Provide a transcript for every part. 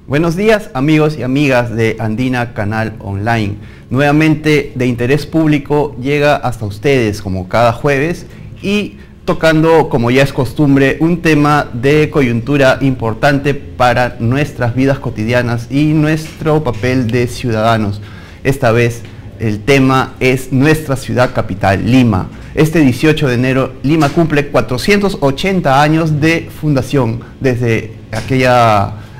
Buenos días, amigos y amigas de Andina Canal Online. Nuevamente de interés público llega hasta ustedes como cada jueves y tocando, como ya es costumbre, un tema de coyuntura importante para nuestras vidas cotidianas y nuestro papel de ciudadanos. Esta vez el tema es nuestra ciudad capital, Lima. Este 18 de enero, Lima cumple 480 años de fundación desde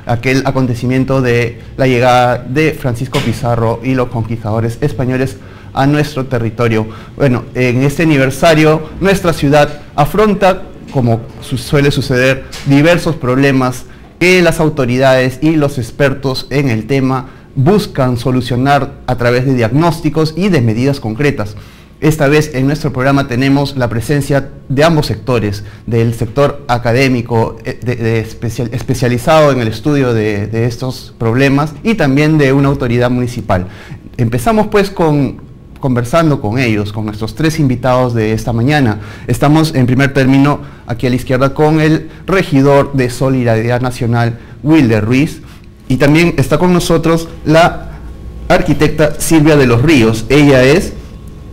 aquel acontecimiento de la llegada de Francisco Pizarro y los conquistadores españoles a nuestro territorio. Bueno, en este aniversario nuestra ciudad afronta, como suele suceder, diversos problemas que las autoridades y los expertos en el tema buscan solucionar a través de diagnósticos y de medidas concretas. Esta vez en nuestro programa tenemos la presencia de ambos sectores, del sector académico especializado en el estudio de estos problemas y también de una autoridad municipal. Empezamos pues conversando con ellos, con nuestros tres invitados de esta mañana. Estamos en primer término aquí a la izquierda con el regidor de Solidaridad Nacional, Wilder Ruiz, y también está con nosotros la arquitecta Silvia de los Ríos. Ella es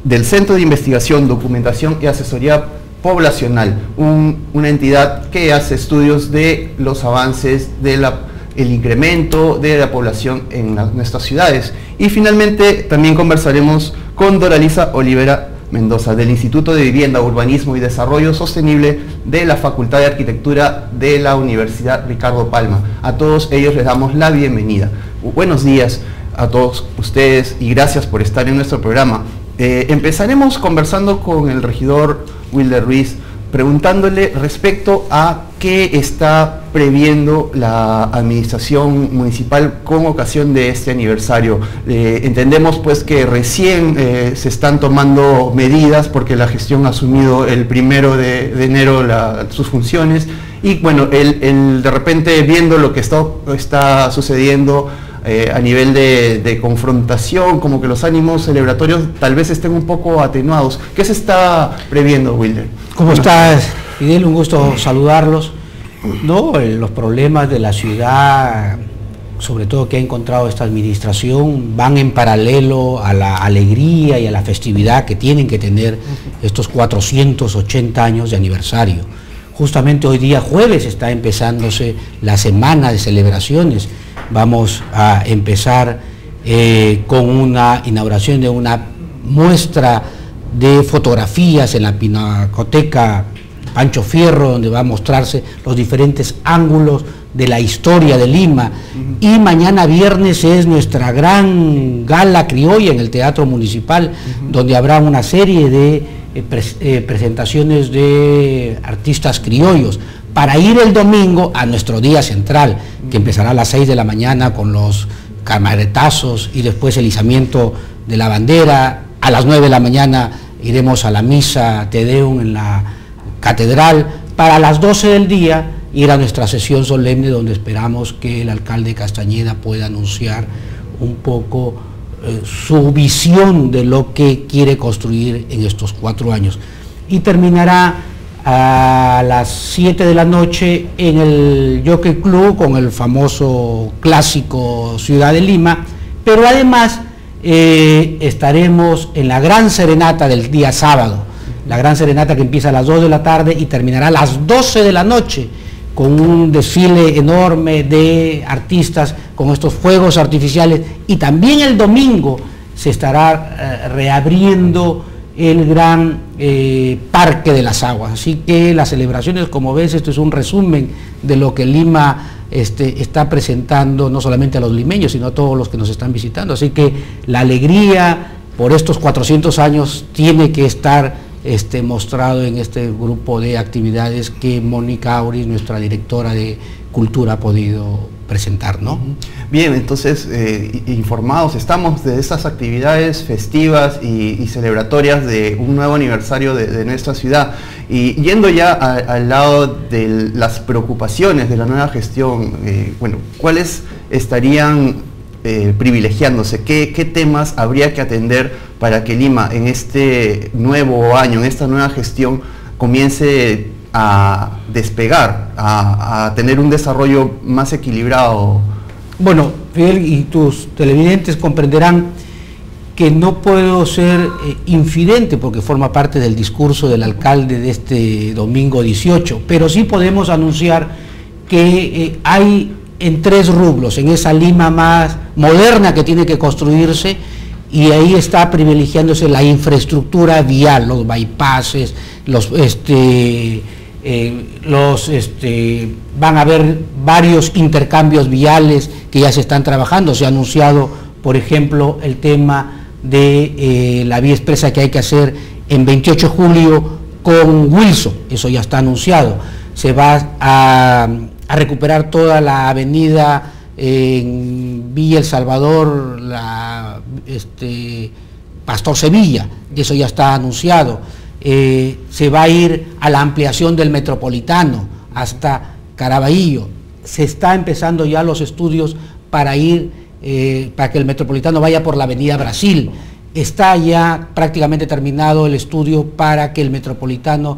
del Centro de Investigación, Documentación y Asesoría Poblacional, una entidad que hace estudios de los avances del incremento de la población en nuestras ciudades. Y finalmente también conversaremos con Doralisa Olivera Mendoza, del Instituto de Vivienda, Urbanismo y Desarrollo Sostenible de la Facultad de Arquitectura de la Universidad Ricardo Palma. A todos ellos les damos la bienvenida. Buenos días a todos ustedes y gracias por estar en nuestro programa. Empezaremos conversando con el regidor Wilder Ruiz, preguntándole respecto a qué está previendo la administración municipal con ocasión de este aniversario. Entendemos pues que recién se están tomando medidas porque la gestión ha asumido el 1 de enero sus funciones y bueno, de repente viendo lo que está sucediendo a nivel de confrontación, como que los ánimos celebratorios tal vez estén un poco atenuados. ¿Qué se está previendo, Wilder? ¿Cómo estás, Fidel? Un gusto saludarlos. No, los problemas de la ciudad, sobre todo que ha encontrado esta administración, van en paralelo a la alegría y a la festividad que tienen que tener estos 480 años de aniversario. Justamente hoy día jueves está empezándose la semana de celebraciones. Vamos a empezar con una inauguración de una muestra de fotografías en la Pinacoteca Pancho Fierro, donde va a mostrarse los diferentes ángulos de la historia de Lima. Y mañana viernes es nuestra gran gala criolla en el Teatro Municipal, donde habrá una serie de presentaciones de artistas criollos, para ir el domingo a nuestro día central, que empezará a las 6 de la mañana con los camaretazos y después el izamiento de la bandera. A las 9 de la mañana iremos a la misa Te Deum en la catedral, para las 12 del día ir a nuestra sesión solemne, donde esperamos que el alcalde Castañeda pueda anunciar un poco su visión de lo que quiere construir en estos 4 años. Y terminará a las 7 de la noche en el Jockey Club con el famoso clásico Ciudad de Lima, pero además estaremos en la gran serenata del día sábado, la gran serenata que empieza a las 2 de la tarde y terminará a las 12 de la noche con un desfile enorme de artistas con estos fuegos artificiales, y también el domingo se estará reabriendo el gran Parque de las Aguas. Así que las celebraciones, como ves, esto es un resumen de lo que Lima está presentando, no solamente a los limeños, sino a todos los que nos están visitando. Así que la alegría por estos 400 años tiene que estar mostrado en este grupo de actividades que Mónica Auris, nuestra directora de Cultura, ha podido presentar, ¿no? Bien, entonces informados estamos de estas actividades festivas y celebratorias de un nuevo aniversario de nuestra ciudad. Y yendo ya al lado de las preocupaciones de la nueva gestión, bueno, ¿cuáles estarían privilegiándose? ¿Qué temas habría que atender para que Lima en este nuevo año, en esta nueva gestión, comience a despegar, a tener un desarrollo más equilibrado, Bueno, Fidel y tus televidentes comprenderán que no puedo ser infidente porque forma parte del discurso del alcalde de este domingo 18, pero sí podemos anunciar que hay en 3 rublos, en esa Lima más moderna que tiene que construirse, y ahí está privilegiándose la infraestructura vial, los bypasses, van a haber varios intercambios viales que ya se están trabajando. Se ha anunciado, por ejemplo, el tema de la vía expresa que hay que hacer en 28 de julio con Wilson, eso ya está anunciado. Se va a recuperar toda la avenida en Villa El Salvador, Pastor Sevilla, eso ya está anunciado. Se va a ir a la ampliación del Metropolitano hasta Caraballo. Se está empezando ya los estudios para ir, para que el Metropolitano vaya por la avenida Brasil. Está ya prácticamente terminado el estudio para que el Metropolitano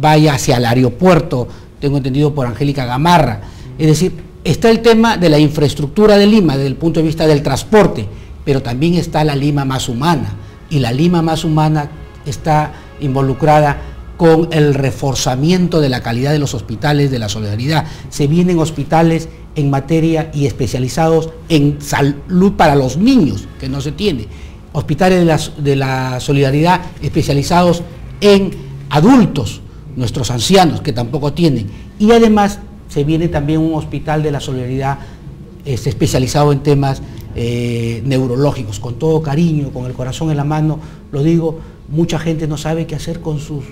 vaya hacia el aeropuerto, tengo entendido por Angélica Gamarra. Es decir, está el tema de la infraestructura de Lima desde el punto de vista del transporte, pero también está la Lima más humana, y la Lima más humana está involucrada con el reforzamiento de la calidad de los hospitales de la Solidaridad. Se vienen hospitales en materia y especializados en salud para los niños, que no se tiene. Hospitales de la Solidaridad especializados en adultos, nuestros ancianos, que tampoco tienen. Y además se viene también un hospital de la Solidaridad especializado en temas neurológicos. Con todo cariño, con el corazón en la mano, lo digo, mucha gente no sabe qué hacer con sus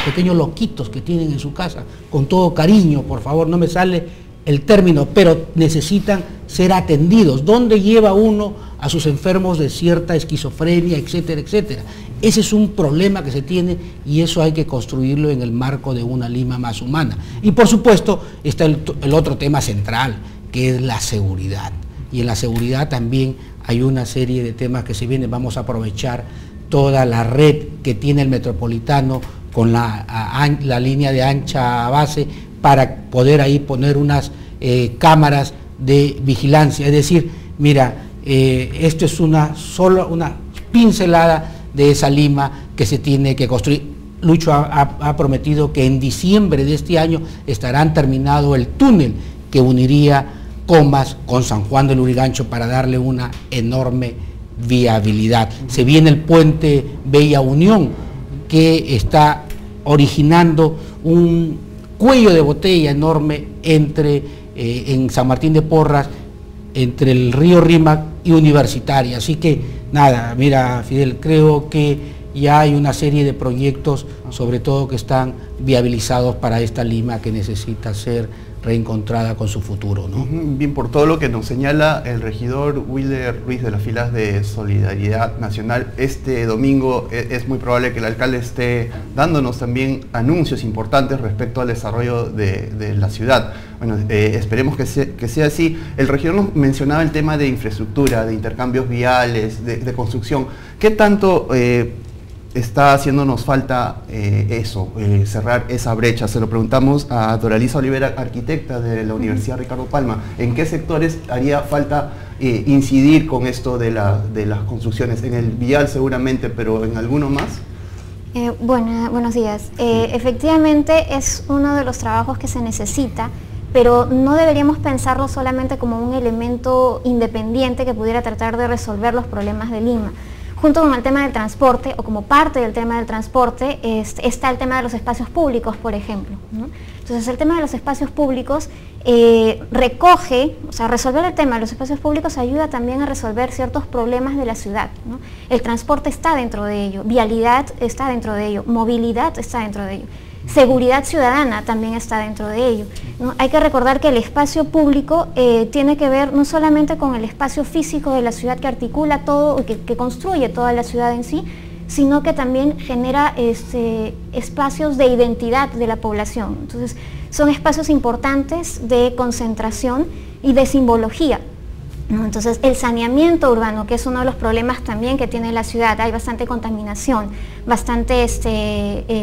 pequeños loquitos que tienen en su casa. Con todo cariño, por favor, no me sale el término, pero necesitan ser atendidos. ¿Dónde lleva uno a sus enfermos de cierta esquizofrenia, etcétera, etcétera? Ese es un problema que se tiene, y eso hay que construirlo en el marco de una Lima más humana. Y por supuesto está el otro tema central, que es la seguridad. Y en la seguridad también hay una serie de temas que se vienen. Vamos a aprovechar toda la red que tiene el Metropolitano con la línea de ancha base para poder ahí poner unas cámaras de vigilancia. Es decir, mira, esto es una pincelada de esa Lima que se tiene que construir. Lucho ha prometido que en diciembre de este año estarán terminado el túnel que uniría Comas con San Juan del Lurigancho para darle una enorme viabilidad. Se viene el puente Bella Unión, que está originando un cuello de botella enorme en San Martín de Porras, entre el río Rímac y Universitaria. Así que nada, mira, Fidel, creo que ya hay una serie de proyectos, sobre todo que están viabilizados para esta Lima que necesita ser reencontrada con su futuro, ¿no? Bien, por todo lo que nos señala el regidor Wilder Ruiz de las filas de Solidaridad Nacional, este domingo es muy probable que el alcalde esté dándonos también anuncios importantes respecto al desarrollo de la ciudad. Bueno, esperemos que sea así. El regidor nos mencionaba el tema de infraestructura, de intercambios viales, de construcción. ¿Qué tanto está haciéndonos falta cerrar esa brecha? Se lo preguntamos a Doralisa Olivera, arquitecta de la Universidad Ricardo Palma. ¿En qué sectores haría falta incidir con esto de las construcciones? En el vial seguramente, pero ¿en alguno más? Buenos días. Efectivamente es uno de los trabajos que se necesita, pero no deberíamos pensarlo solamente como un elemento independiente que pudiera tratar de resolver los problemas de Lima. Junto con el tema del transporte, o como parte del tema del transporte, está el tema de los espacios públicos, por ejemplo, ¿no? Entonces el tema de los espacios públicos resolver el tema de los espacios públicos ayuda también a resolver ciertos problemas de la ciudad, ¿no? El transporte está dentro de ello, vialidad está dentro de ello, movilidad está dentro de ello. Seguridad ciudadana también está dentro de ello, ¿no? Hay que recordar que el espacio público tiene que ver no solamente con el espacio físico de la ciudad que articula todo, que construye toda la ciudad en sí, sino que también genera espacios de identidad de la población. Entonces, son espacios importantes de concentración y de simbología, ¿no? Entonces, el saneamiento urbano, que es uno de los problemas también que tiene la ciudad, hay bastante contaminación, bastante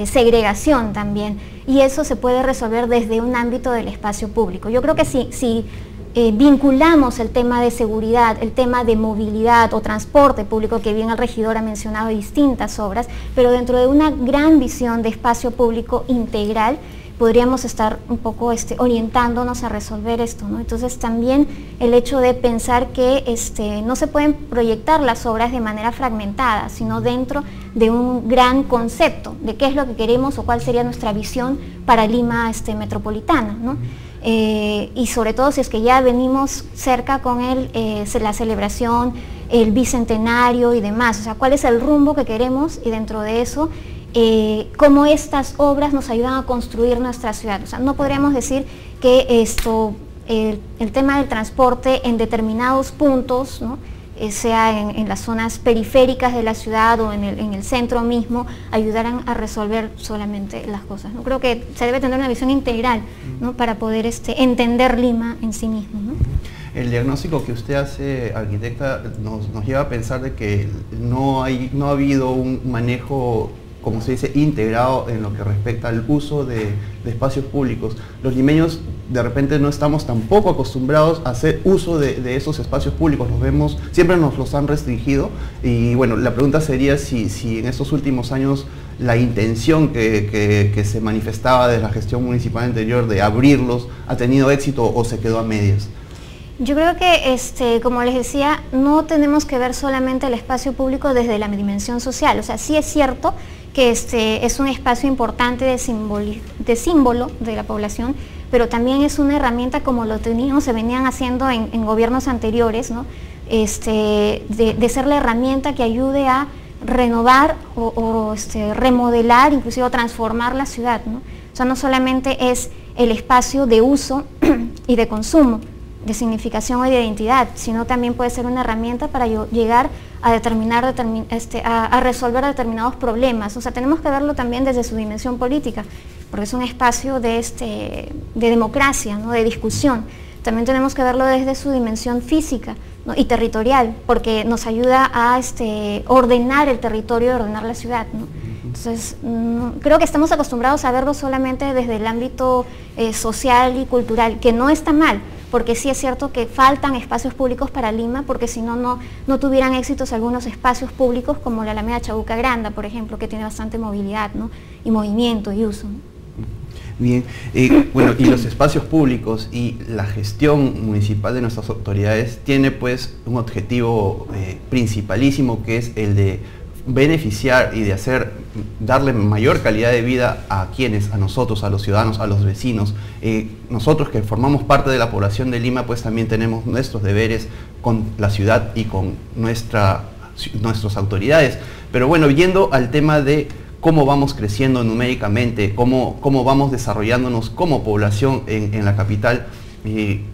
segregación también, y eso se puede resolver desde un ámbito del espacio público. Yo creo que si vinculamos el tema de seguridad, el tema de movilidad o transporte público, que bien el regidor ha mencionado distintas obras, pero dentro de una gran visión de espacio público integral, podríamos estar un poco orientándonos a resolver esto, ¿no? Entonces también el hecho de pensar que no se pueden proyectar las obras de manera fragmentada, sino dentro de un gran concepto de qué es lo que queremos o cuál sería nuestra visión para Lima metropolitana, ¿no? Y sobre todo si es que ya venimos cerca con la celebración, el bicentenario y demás, o sea, cuál es el rumbo que queremos y dentro de eso cómo estas obras nos ayudan a construir nuestra ciudad. O sea, no podríamos decir que el tema del transporte en determinados puntos, ¿no? Sea en las zonas periféricas de la ciudad o en el centro mismo, ayudaran a resolver solamente las cosas, ¿no? Creo que se debe tener una visión integral, ¿no? Para poder entender Lima en sí mismo, ¿no? El diagnóstico que usted hace, arquitecta, nos lleva a pensar de que no ha habido un manejo, como se dice, integrado en lo que respecta al uso de espacios públicos. Los limeños de repente no estamos tampoco acostumbrados a hacer uso de esos espacios públicos, los vemos, siempre nos los han restringido, y bueno, la pregunta sería si en estos últimos años la intención que se manifestaba de la gestión municipal anterior de abrirlos ha tenido éxito o se quedó a medias. Yo creo que, como les decía, no tenemos que ver solamente el espacio público desde la dimensión social. O sea, sí es cierto que es un espacio importante de símbolo de la población, pero también es una herramienta como se venían haciendo en gobiernos anteriores, ¿no? De ser la herramienta que ayude a renovar o remodelar, inclusive transformar la ciudad, ¿no? O sea, no solamente es el espacio de uso y de consumo, de significación o de identidad, sino también puede ser una herramienta para llegar a resolver determinados problemas. O sea, tenemos que verlo también desde su dimensión política, porque es un espacio de democracia, ¿no? De discusión. También tenemos que verlo desde su dimensión física, ¿no? Y territorial, porque nos ayuda a ordenar el territorio y ordenar la ciudad, ¿no? Entonces, creo que estamos acostumbrados a verlo solamente desde el ámbito social y cultural, que no está mal, porque sí es cierto que faltan espacios públicos para Lima, porque si no tuvieran éxitos algunos espacios públicos como la Alameda Chabuca Granda, por ejemplo, que tiene bastante movilidad, ¿no? Y movimiento y uso, ¿no? Bien, bueno, y los espacios públicos y la gestión municipal de nuestras autoridades tiene pues un objetivo principalísimo, que es el de beneficiar y de darle mayor calidad de vida a nosotros, a los ciudadanos, a los vecinos. Nosotros que formamos parte de la población de Lima, pues también tenemos nuestros deberes con la ciudad y con nuestras autoridades. Pero bueno, yendo al tema de cómo vamos creciendo numéricamente, cómo vamos desarrollándonos como población en la capital,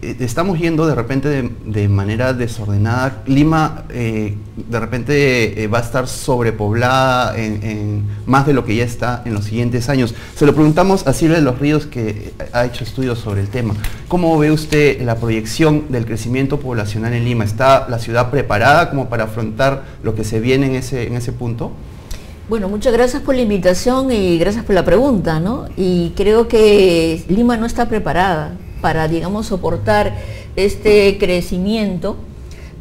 estamos yendo de repente de manera desordenada. Lima de repente va a estar sobrepoblada en más de lo que ya está en los siguientes años. Se lo preguntamos a Silvia de los Ríos, que ha hecho estudios sobre el tema. ¿Cómo ve usted la proyección del crecimiento poblacional en Lima? ¿Está la ciudad preparada como para afrontar lo que se viene en ese punto? Bueno, muchas gracias por la invitación y gracias por la pregunta, ¿no? Y creo que Lima no está preparada para, digamos, soportar este crecimiento,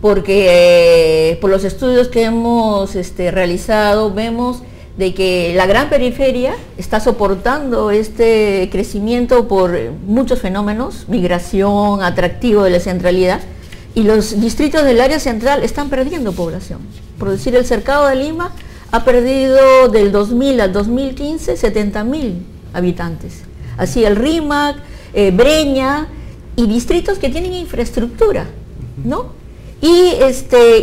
porque por los estudios que hemos realizado vemos de que la gran periferia está soportando este crecimiento por muchos fenómenos, migración, atractivo de la centralidad, y los distritos del área central están perdiendo población. Por decir, el cercado de Lima ha perdido del 2000 al 2015 70.000 habitantes. Así el Rímac, Breña y distritos que tienen infraestructura, ¿no? Y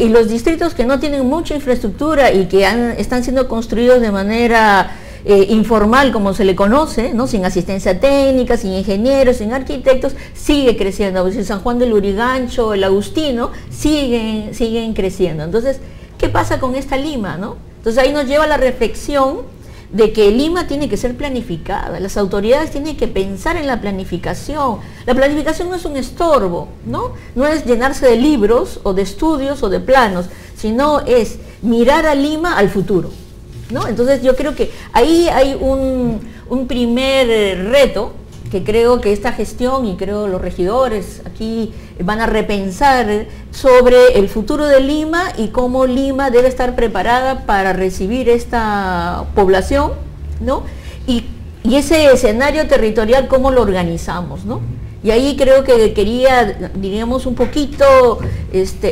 los distritos que no tienen mucha infraestructura y que están siendo construidos de manera informal, como se le conoce, ¿no? Sin asistencia técnica, sin ingenieros, sin arquitectos, sigue creciendo. Es decir, San Juan del Lurigancho, el Agustino, siguen creciendo. Entonces, ¿qué pasa con esta Lima, no? Entonces ahí nos lleva a la reflexión de que Lima tiene que ser planificada, las autoridades tienen que pensar en la planificación. La planificación no es un estorbo, ¿no? No es llenarse de libros o de estudios o de planos, sino es mirar a Lima al futuro, ¿no? Entonces yo creo que ahí hay un primer reto que creo que esta gestión y creo los regidores aquí van a repensar sobre el futuro de Lima y cómo Lima debe estar preparada para recibir esta población, ¿no? Y ese escenario territorial, cómo lo organizamos, ¿no? Y ahí creo que quería, diríamos, un poquito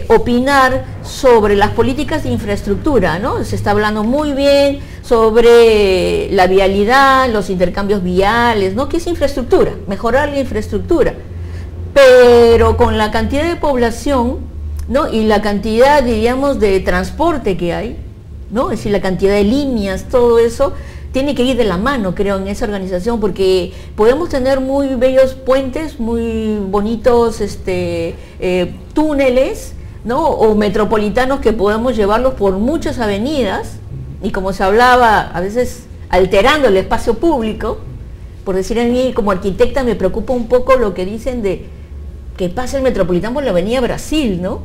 opinar sobre las políticas de infraestructura, ¿no? Se está hablando muy bien sobre la vialidad, los intercambios viales, ¿no? ¿Qué es infraestructura? Mejorar la infraestructura. Pero con la cantidad de población, ¿no? Y la cantidad, diríamos, de transporte que hay, ¿no? Es decir, la cantidad de líneas, todo eso tiene que ir de la mano, creo, en esa organización, porque podemos tener muy bellos puentes, muy bonitos túneles, ¿no? O metropolitanos que podemos llevarlos por muchas avenidas, y como se hablaba, a veces alterando el espacio público. Por decir, a mí como arquitecta me preocupa un poco lo que dicen de que pasa el metropolitano por la avenida Brasil, ¿no?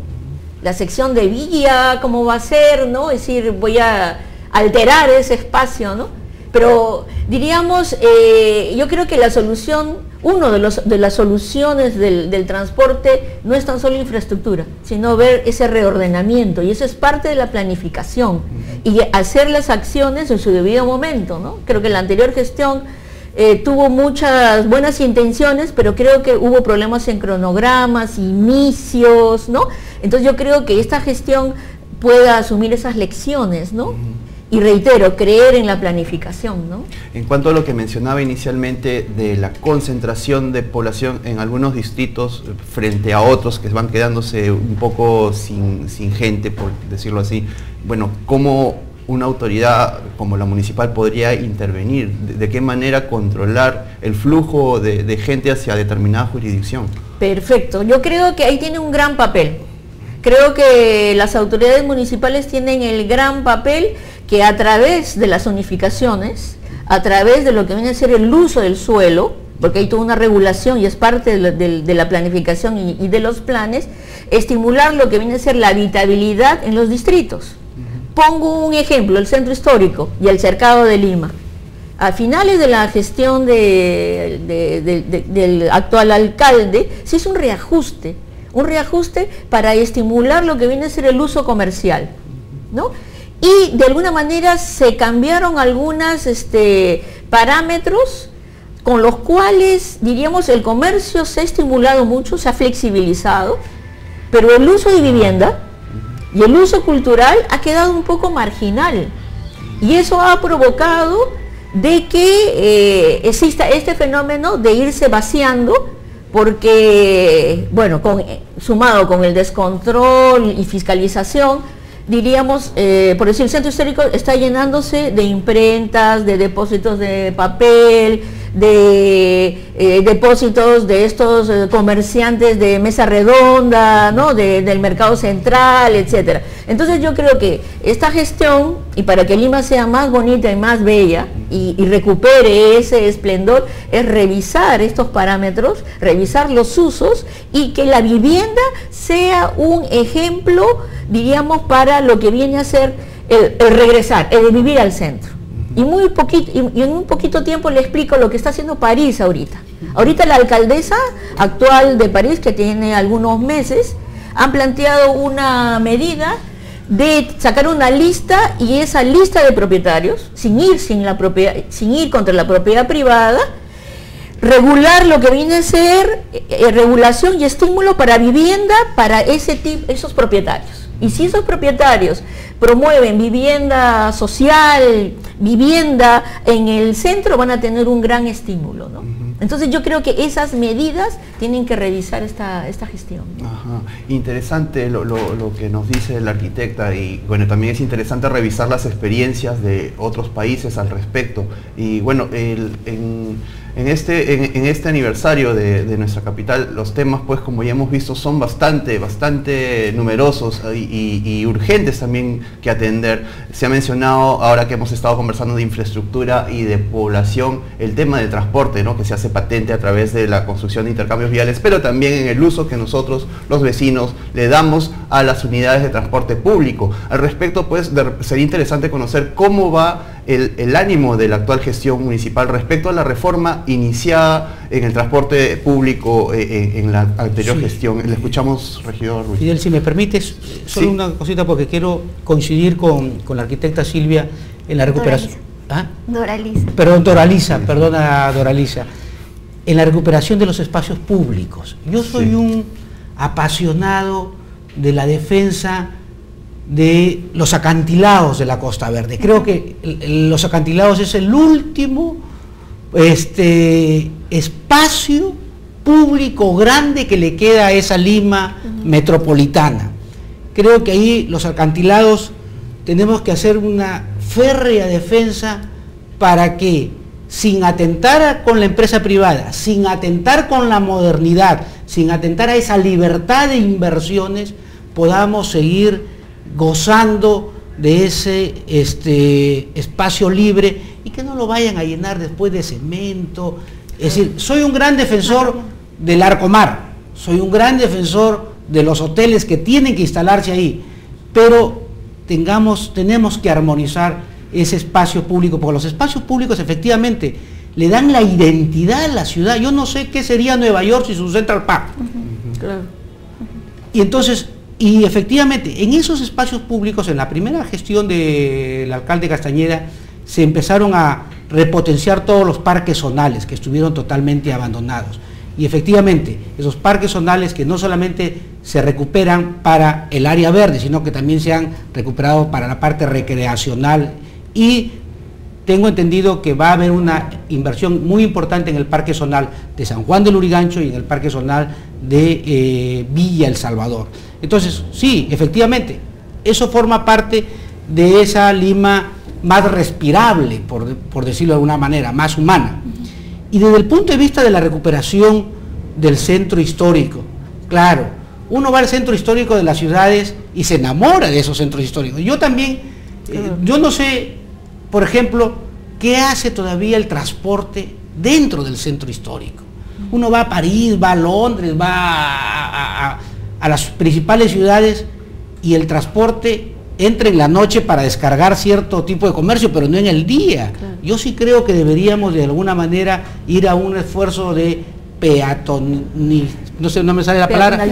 La sección de Villa, ¿cómo va a ser, no? Es decir, voy a alterar ese espacio, ¿no? Pero diríamos, yo creo que la solución, de las soluciones del transporte no es tan solo infraestructura, sino ver ese reordenamiento, y eso es parte de la planificación y hacer las acciones en su debido momento, ¿no? Creo que la anterior gestión tuvo muchas buenas intenciones, pero creo que hubo problemas en cronogramas, inicios, ¿no? Entonces yo creo que esta gestión pueda asumir esas lecciones, ¿no? Y reitero, creer en la planificación, ¿no? En cuanto a lo que mencionaba inicialmente de la concentración de población en algunos distritos frente a otros que van quedándose un poco sin gente, por decirlo así, bueno, ¿cómo una autoridad como la municipal podría intervenir? ¿De qué manera controlar el flujo de gente hacia determinada jurisdicción? Perfecto, yo creo que ahí tiene un gran papel. Creo que las autoridades municipales tienen el gran papel que a través de las zonificaciones, a través de lo que viene a ser el uso del suelo, porque hay toda una regulación y es parte de la planificación y de los planes, estimular lo que viene a ser la habitabilidad en los distritos. Pongo un ejemplo, el centro histórico y el cercado de Lima. A finales de la gestión del actual alcalde, se hizo un reajuste para estimular lo que viene a ser el uso comercial, ¿no? Y de alguna manera se cambiaron algunos parámetros con los cuales, diríamos, el comercio se ha estimulado mucho, se ha flexibilizado, pero el uso de vivienda y el uso cultural ha quedado un poco marginal. Y eso ha provocado de que exista este fenómeno de irse vaciando, porque, bueno, sumado con el descontrol y fiscalización, diríamos, por decir, el centro histórico está llenándose de imprentas, de depósitos de papel, de depósitos de estos comerciantes de mesa redonda, ¿no? Del mercado central, etcétera. Entonces yo creo que esta gestión, y para que Lima sea más bonita y más bella y recupere ese esplendor, es revisar estos parámetros, revisar los usos, y que la vivienda sea un ejemplo, diríamos, para lo que viene a ser el regresar, el vivir al centro. Y en un poquito tiempo le explico lo que está haciendo París ahorita. Ahorita la alcaldesa actual de París, que tiene algunos meses, han planteado una medida de sacar una lista, y esa lista de propietarios, sin ir contra la propiedad privada, regular lo que viene a ser regulación y estímulo para vivienda para esos propietarios. Y si esos propietarios promueven vivienda social, vivienda en el centro, van a tener un gran estímulo, ¿no? Entonces yo creo que esas medidas tienen que revisar esta gestión. Ajá. Interesante lo que nos dice la arquitecta, y bueno, también es interesante revisar las experiencias de otros países al respecto. Y bueno, en este aniversario de nuestra capital, los temas, pues, como ya hemos visto, son bastante numerosos y urgentes también que atender. Se ha mencionado, ahora que hemos estado conversando de infraestructura y de población, el tema del transporte, ¿no? Que se hace patente a través de la construcción de intercambios viales, pero también en el uso que nosotros, los vecinos, le damos a las unidades de transporte público. Al respecto, pues, sería interesante conocer cómo va el ánimo de la actual gestión municipal respecto a la reforma iniciada en el transporte público en la anterior gestión. Le escuchamos, regidor Ruiz. Fidel, si me permites, solo una cosita porque quiero coincidir con la arquitecta Silvia en la recuperación. Doraliza. Perdón, perdona Doraliza. En la recuperación de los espacios públicos. Yo soy un apasionado de la defensa de los acantilados de la Costa Verde. Creo que los acantilados es el último espacio público grande que le queda a esa Lima metropolitana. Creo que ahí los acantilados tenemos que hacer una férrea defensa para que, sin atentar con la empresa privada, sin atentar con la modernidad, sin atentar a esa libertad de inversiones, podamos seguir gozando de ese espacio libre y que no lo vayan a llenar después de cemento. Es decir, soy un gran defensor del Arcomar, soy un gran defensor de los hoteles que tienen que instalarse ahí, pero tenemos que armonizar ese espacio público, porque los espacios públicos efectivamente le dan la identidad a la ciudad. Yo no sé qué sería Nueva York sin su Central Park. Claro. Y entonces, y efectivamente, en esos espacios públicos, en la primera gestión del alcalde Castañeda, se empezaron a repotenciar todos los parques zonales que estuvieron totalmente abandonados. Y efectivamente, esos parques zonales que no solamente se recuperan para el área verde, sino que también se han recuperado para la parte recreacional, y tengo entendido que va a haber una inversión muy importante en el parque zonal de San Juan del Lurigancho y en el parque zonal de Villa El Salvador. Entonces, sí, efectivamente, eso forma parte de esa Lima más respirable, por decirlo de alguna manera, más humana. Y desde el punto de vista de la recuperación del centro histórico, claro, uno va al centro histórico de las ciudades y se enamora de esos centros históricos. Yo también, yo no sé, por ejemplo, ¿qué hace todavía el transporte dentro del centro histórico? Uno va a París, va a Londres, va a las principales ciudades y el transporte entra en la noche para descargar cierto tipo de comercio, pero no en el día. Claro. Yo sí creo que deberíamos de alguna manera ir a un esfuerzo de no sé, no me sale la palabra,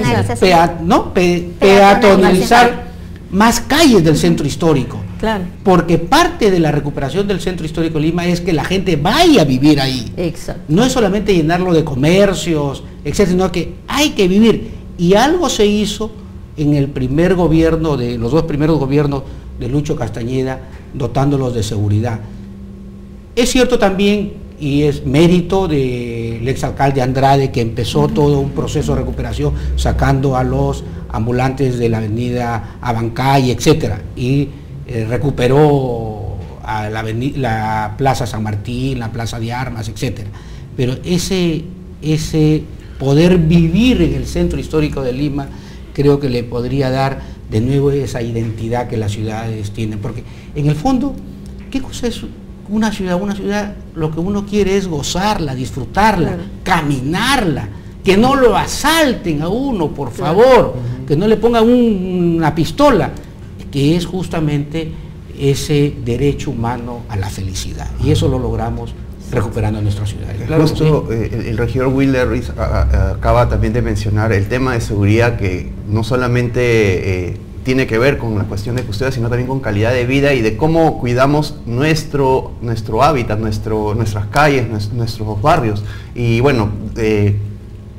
peatonalizar más calles del centro histórico. Claro. Porque parte de la recuperación del centro histórico de Lima es que la gente vaya a vivir ahí. Exacto. No es solamente llenarlo de comercios, etcétera, sino que hay que vivir. Y algo se hizo en el primer gobierno, de los dos primeros gobiernos de Lucho Castañeda, dotándolos de seguridad. Es cierto también, y es mérito del exalcalde Andrade, que empezó todo un proceso de recuperación sacando a los ambulantes de la avenida Abancay, etcétera, y recuperó a la Plaza San Martín, la Plaza de Armas, etcétera. Pero ese poder vivir en el centro histórico de Lima creo que le podría dar de nuevo esa identidad que las ciudades tienen, porque en el fondo, ¿qué cosa es una ciudad? Una ciudad, lo que uno quiere es gozarla, disfrutarla, caminarla, que no lo asalten a uno, por favor, que no le pongan una pistola, que es justamente ese derecho humano a la felicidad, y eso lo logramos recuperando nuestra ciudad. Claro, justo el regidor Wilder Ruiz acaba también de mencionar el tema de seguridad, que no solamente tiene que ver con la cuestión de custodia, sino también con calidad de vida y de cómo cuidamos nuestro hábitat, nuestras calles, nuestros barrios. Y bueno,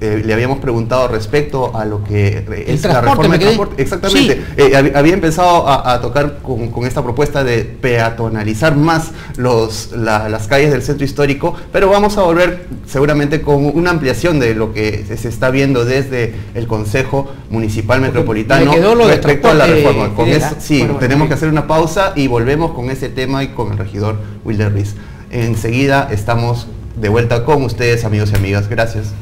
le habíamos preguntado respecto a lo que es la reforma del transporte. Exactamente. Sí. Había empezado a tocar con esta propuesta de peatonalizar más las calles del centro histórico, pero vamos a volver seguramente con una ampliación de lo que se está viendo desde el Consejo Municipal Metropolitano respecto a la reforma. Con eso, sí, bueno, tenemos que hacer una pausa y volvemos con ese tema y con el regidor Wilder Ruiz. Enseguida estamos de vuelta con ustedes, amigos y amigas. Gracias.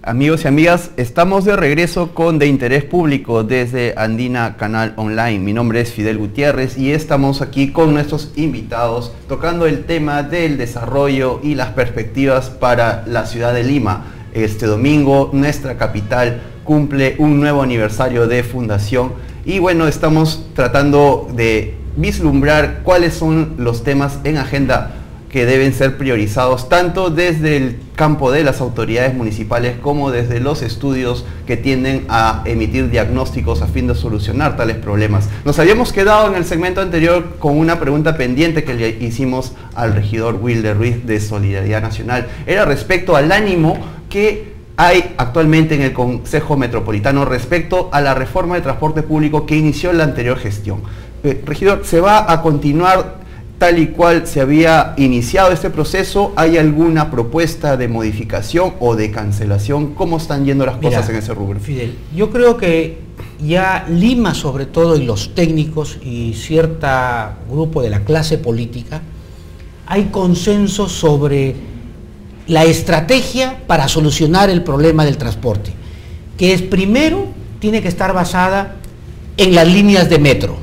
Amigos y amigas, estamos de regreso con De Interés Público desde Andina Canal Online. Mi nombre es Fidel Gutiérrez y estamos aquí con nuestros invitados tocando el tema del desarrollo y las perspectivas para la ciudad de Lima. Este domingo nuestra capital cumple un nuevo aniversario de fundación y bueno, estamos tratando de vislumbrar cuáles son los temas en agenda que deben ser priorizados tanto desde el campo de las autoridades municipales como desde los estudios que tienden a emitir diagnósticos a fin de solucionar tales problemas. Nos habíamos quedado en el segmento anterior con una pregunta pendiente que le hicimos al regidor Wilder Ruiz de Solidaridad Nacional. Era respecto al ánimo que hay actualmente en el Consejo Metropolitano respecto a la reforma de transporte público que inició la anterior gestión. Regidor, ¿se va a continuar tal y cual se había iniciado este proceso? ¿Hay alguna propuesta de modificación o de cancelación? ¿Cómo están yendo las cosas en ese rubro? Fidel, yo creo que ya Lima sobre todo y los técnicos y cierto grupo de la clase política hay consenso sobre la estrategia para solucionar el problema del transporte, que es primero tiene que estar basada en las líneas de metro.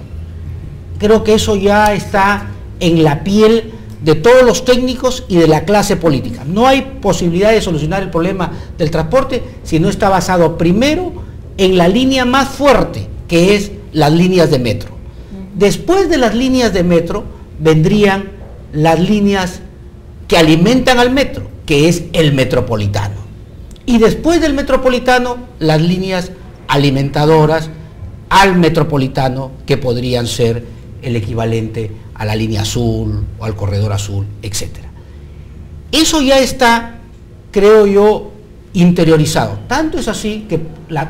Creo que eso ya está en la piel de todos los técnicos y de la clase política. No hay posibilidad de solucionar el problema del transporte si no está basado primero en la línea más fuerte, que es las líneas de metro. Después de las líneas de metro vendrían las líneas que alimentan al metro, que es el metropolitano. Y después del metropolitano, las líneas alimentadoras al metropolitano, que podrían ser el equivalente a la línea azul o al corredor azul, etc. Eso ya está, creo yo, interiorizado. Tanto es así que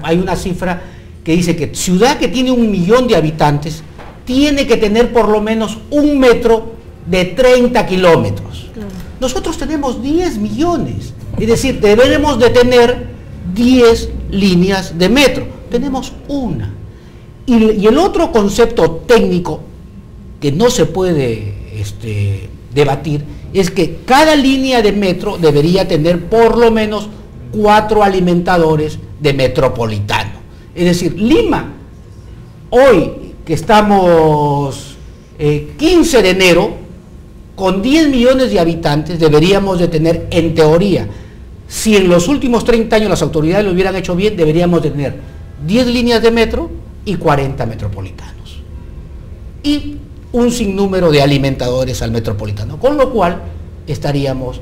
hay una cifra que dice que ciudad que tiene 1 millón de habitantes tiene que tener por lo menos un metro de 30 kilómetros. Claro. Nosotros tenemos 10 millones, es decir, deberemos de tener 10 líneas de metro. Tenemos una. Y el otro concepto técnico que no se puede debatir es que cada línea de metro debería tener por lo menos 4 alimentadores de metropolitano. Es decir, Lima, hoy que estamos 15 de enero, con 10 millones de habitantes deberíamos de tener, en teoría, si en los últimos 30 años las autoridades lo hubieran hecho bien, deberíamos de tener 10 líneas de metro y 40 metropolitanos. Y un sinnúmero de alimentadores al metropolitano, con lo cual estaríamos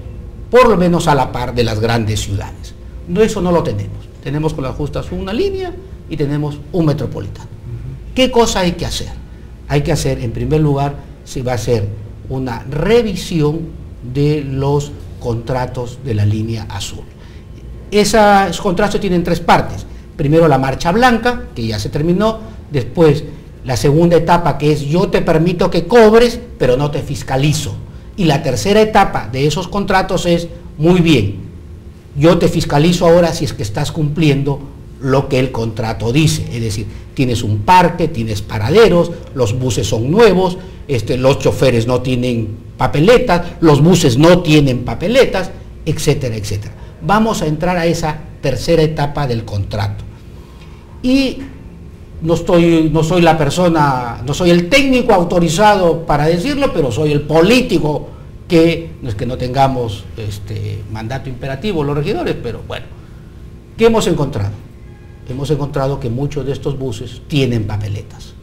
por lo menos a la par de las grandes ciudades. No, eso no lo tenemos. Tenemos con las justas una línea y tenemos un metropolitano. ¿Qué cosa hay que hacer? Hay que hacer, en primer lugar, se va a hacer una revisión de los contratos de la línea azul. Esos contratos tienen 3 partes. Primero la marcha blanca, que ya se terminó, después la segunda etapa, que es yo te permito que cobres, pero no te fiscalizo. Y la tercera etapa de esos contratos es, muy bien, yo te fiscalizo ahora si es que estás cumpliendo lo que el contrato dice. Es decir, tienes un parque, tienes paraderos, los buses son nuevos, los choferes no tienen papeletas, los buses no tienen papeletas, etcétera, etcétera. Vamos a entrar a esa tercera etapa del contrato. Y no soy la persona, no soy el técnico autorizado para decirlo, pero soy el político, que no es que no tengamos mandato imperativo los regidores, pero bueno, ¿qué hemos encontrado? Hemos encontrado que muchos de estos buses tienen papeletas.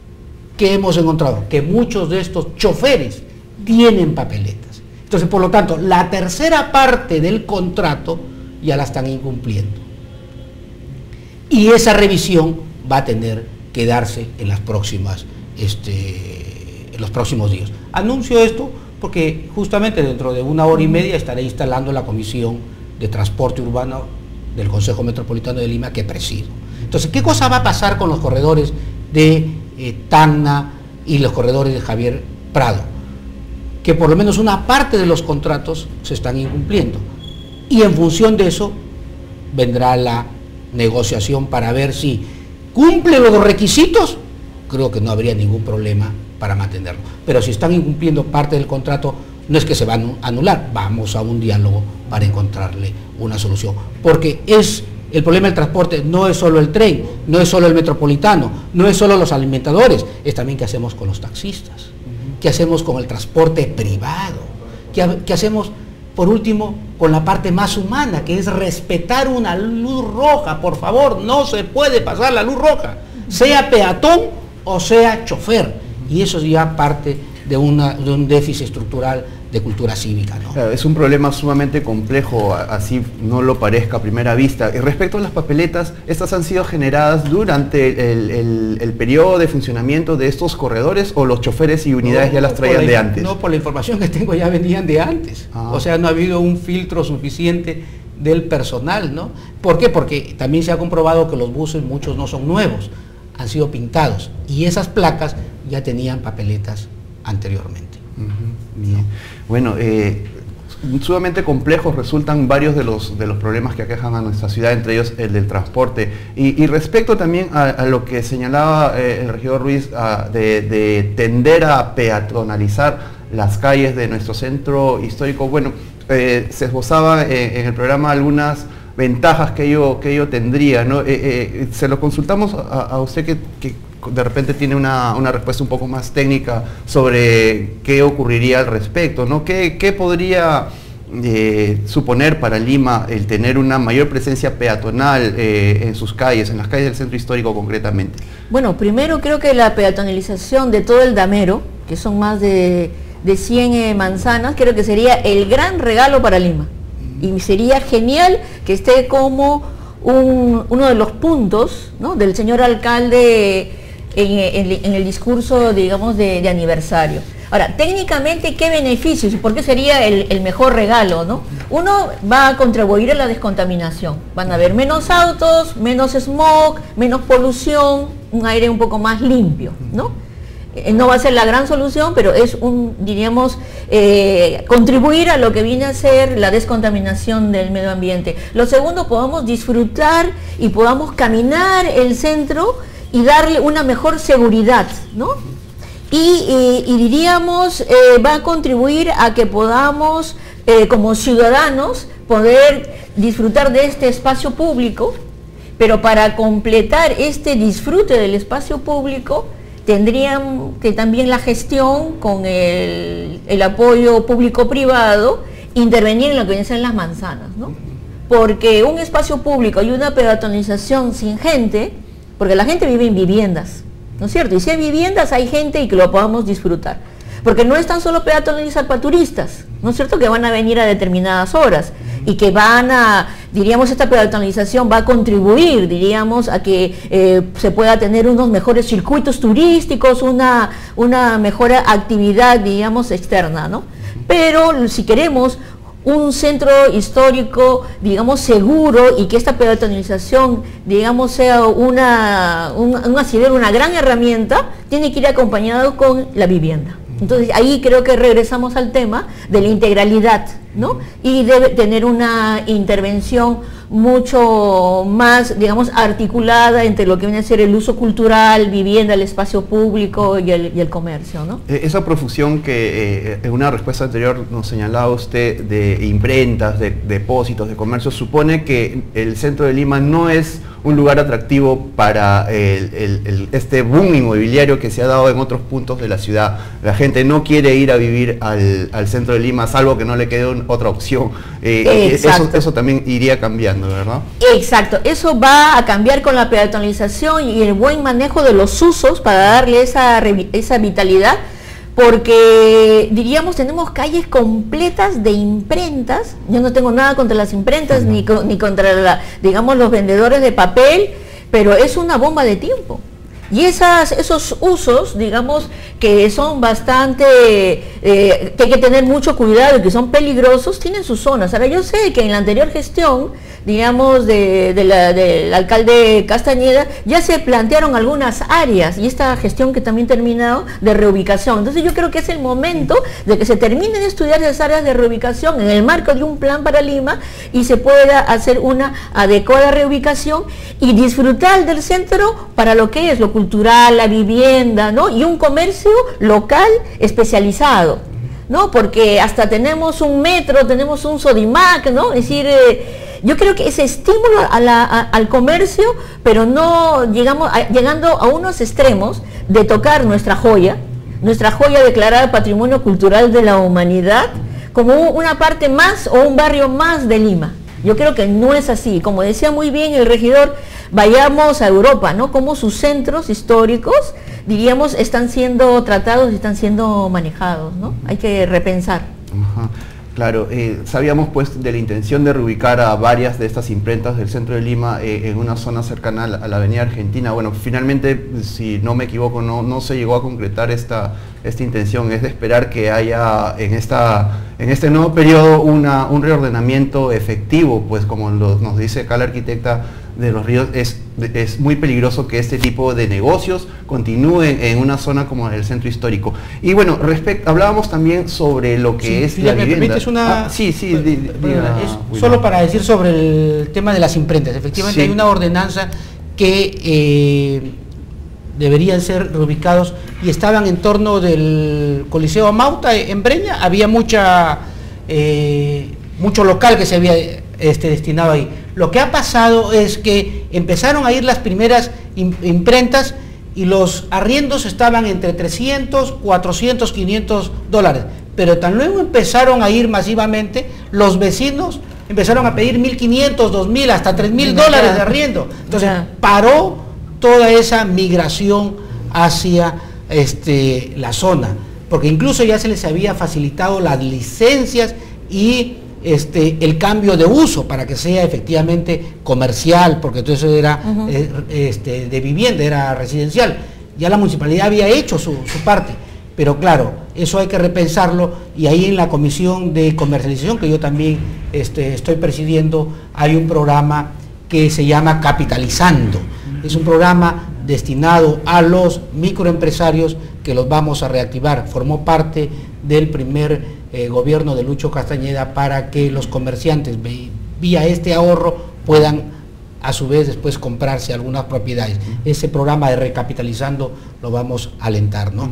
¿Qué hemos encontrado? Que muchos de estos choferes tienen papeletas. Entonces, por lo tanto, la tercera parte del contrato ya la están incumpliendo. Y esa revisión va a tener que darse en los próximos días. Anuncio esto porque justamente dentro de 1 hora y media estaré instalando la Comisión de Transporte Urbano del Consejo Metropolitano de Lima, que presido. Entonces, ¿qué cosa va a pasar con los corredores de Tacna y los corredores de Javier Prado? Que por lo menos una parte de los contratos se están incumpliendo. Y en función de eso vendrá la negociación para ver si cumple los requisitos. Creo que no habría ningún problema para mantenerlo. Pero si están incumpliendo parte del contrato, no es que se va a anular, vamos a un diálogo para encontrarle una solución. Porque es El problema del transporte no es solo el tren, no es solo el metropolitano, no es solo los alimentadores, es también qué hacemos con los taxistas, qué hacemos con el transporte privado, qué hacemos, por último, con la parte más humana, que es respetar una luz roja. Por favor, no se puede pasar la luz roja, sea peatón o sea chofer, y eso es ya parte de un déficit estructural de cultura cívica, ¿no? Claro, es un problema sumamente complejo, así no lo parezca a primera vista. Y respecto a las papeletas, estas han sido generadas durante el periodo de funcionamiento de estos corredores, o los choferes y unidades ya las traían de antes. No, por la información que tengo ya venían de antes. O sea, no ha habido un filtro suficiente del personal, ¿no? ¿Por qué? Porque también se ha comprobado que los buses, muchos no son nuevos, han sido pintados, y esas placas ya tenían papeletas anteriormente. Bien. Bueno, sumamente complejos resultan varios de los problemas que aquejan a nuestra ciudad, entre ellos el del transporte. Y respecto también a lo que señalaba el regidor Ruiz, de tender a peatonalizar las calles de nuestro centro histórico, bueno, se esbozaba en el programa algunas ventajas que ello tendría, ¿no? Se lo consultamos a usted que de repente tiene una respuesta un poco más técnica sobre qué ocurriría al respecto, ¿no? ¿Qué podría suponer para Lima el tener una mayor presencia peatonal en sus calles, en las calles del centro histórico concretamente? Bueno, primero creo que la peatonalización de todo el damero, que son más de 100 manzanas, creo que sería el gran regalo para Lima. Y sería genial que esté como uno de los puntos, ¿no?, del señor alcalde en el discurso, digamos, de aniversario. Ahora, técnicamente, ¿qué beneficios? ¿Por qué sería el mejor regalo, no? Uno, va a contribuir a la descontaminación. Van a haber menos autos, menos smog, menos polución, un aire un poco más limpio, ¿no? No va a ser la gran solución, pero es diríamos, contribuir a lo que viene a ser la descontaminación del medio ambiente. Lo segundo, podamos disfrutar y podamos caminar el centro y darle una mejor seguridad, ¿no? Y diríamos, va a contribuir a que podamos, como ciudadanos, poder disfrutar de este espacio público, pero para completar este disfrute del espacio público, tendrían que también la gestión con el apoyo público-privado intervenir en lo que vienen a ser las manzanas, ¿no? Porque un espacio público y una peatonalización sin gente, porque la gente vive en viviendas, ¿no es cierto? Y si hay viviendas, hay gente y que lo podamos disfrutar. Porque no es tan solo peatonalizar para turistas, ¿no es cierto?, que van a venir a determinadas horas y que van a, diríamos, esta peatonalización va a contribuir, diríamos, a que se pueda tener unos mejores circuitos turísticos, una mejor actividad, digamos, externa, ¿no? Pero si queremos un centro histórico, digamos, seguro, y que esta peatonalización, digamos, sea un asidero, una gran herramienta, tiene que ir acompañado con la vivienda. Entonces ahí creo que regresamos al tema de la integralidad, ¿no? Y debe tener una intervención mucho más, digamos, articulada entre lo que viene a ser el uso cultural, vivienda, el espacio público y el comercio, ¿no? Esa profusión que en una respuesta anterior nos señalaba usted de imprentas, de depósitos, de comercio, supone que el centro de Lima no es un lugar atractivo para este boom inmobiliario que se ha dado en otros puntos de la ciudad. La gente no quiere ir a vivir al centro de Lima, salvo que no le quede otra opción. Eso también iría cambiando, ¿verdad? Exacto, eso va a cambiar con la peatonalización y el buen manejo de los usos para darle esa vitalidad, porque diríamos tenemos calles completas de imprentas. Yo no tengo nada contra las imprentas ni contra digamos los vendedores de papel, pero es una bomba de tiempo. Y esos usos, digamos, que son bastante, que hay que tener mucho cuidado y que son peligrosos, tienen sus zonas. Ahora, yo sé que en la anterior gestión, digamos, del alcalde Castañeda, ya se plantearon algunas áreas, y esta gestión que también ha terminado, de reubicación. Entonces yo creo que es el momento de que se terminen de estudiar esas áreas de reubicación en el marco de un plan para Lima y se pueda hacer una adecuada reubicación y disfrutar del centro para lo que es lo cultural, la vivienda, ¿no? Y un comercio local especializado, ¿no? Porque hasta tenemos un metro, tenemos un Sodimac, ¿no? Es decir, Yo creo que ese estímulo al comercio, pero no llegando a unos extremos de tocar nuestra joya declarada Patrimonio Cultural de la Humanidad, como una parte más o un barrio más de Lima. Yo creo que no es así. Como decía muy bien el regidor, vayamos a Europa, ¿no? Como sus centros históricos, diríamos, están siendo tratados y están siendo manejados, ¿no? Hay que repensar. Ajá. Claro, sabíamos pues de la intención de reubicar a varias de estas imprentas del centro de Lima en una zona cercana a la Avenida Argentina. Bueno, finalmente, si no me equivoco, no se llegó a concretar esta intención. Es de esperar que haya en este nuevo periodo un reordenamiento efectivo, pues como nos dice acá la arquitecta de Los Ríos, es muy peligroso que este tipo de negocios continúen en una zona como el centro histórico. Y bueno, hablábamos también sobre lo que es la vivienda. Solo para decir sobre el tema de las imprentas. Efectivamente hay una ordenanza que deberían ser reubicados y estaban en torno del Coliseo Amauta en Breña. Había mucho local que se había destinado ahí. Lo que ha pasado es que empezaron a ir las primeras imprentas y los arriendos estaban entre 300, 400, 500 dólares. Pero tan luego empezaron a ir masivamente, los vecinos empezaron a pedir 1.500, 2.000, hasta 3.000 dólares de arriendo. Entonces paró toda esa migración hacia la zona, porque incluso ya se les había facilitado las licencias y el cambio de uso para que sea efectivamente comercial, porque todo eso era de vivienda, era residencial. Ya la municipalidad había hecho su parte, pero claro, eso hay que repensarlo, y ahí en la comisión de comercialización, que yo también estoy presidiendo, hay un programa que se llama Capitalizando. Es un programa destinado a los microempresarios que los vamos a reactivar. Formó parte del primer gobierno de Lucho Castañeda para que los comerciantes vía este ahorro puedan a su vez después comprarse algunas propiedades. Ese programa de Recapitalizando lo vamos a alentar, ¿no?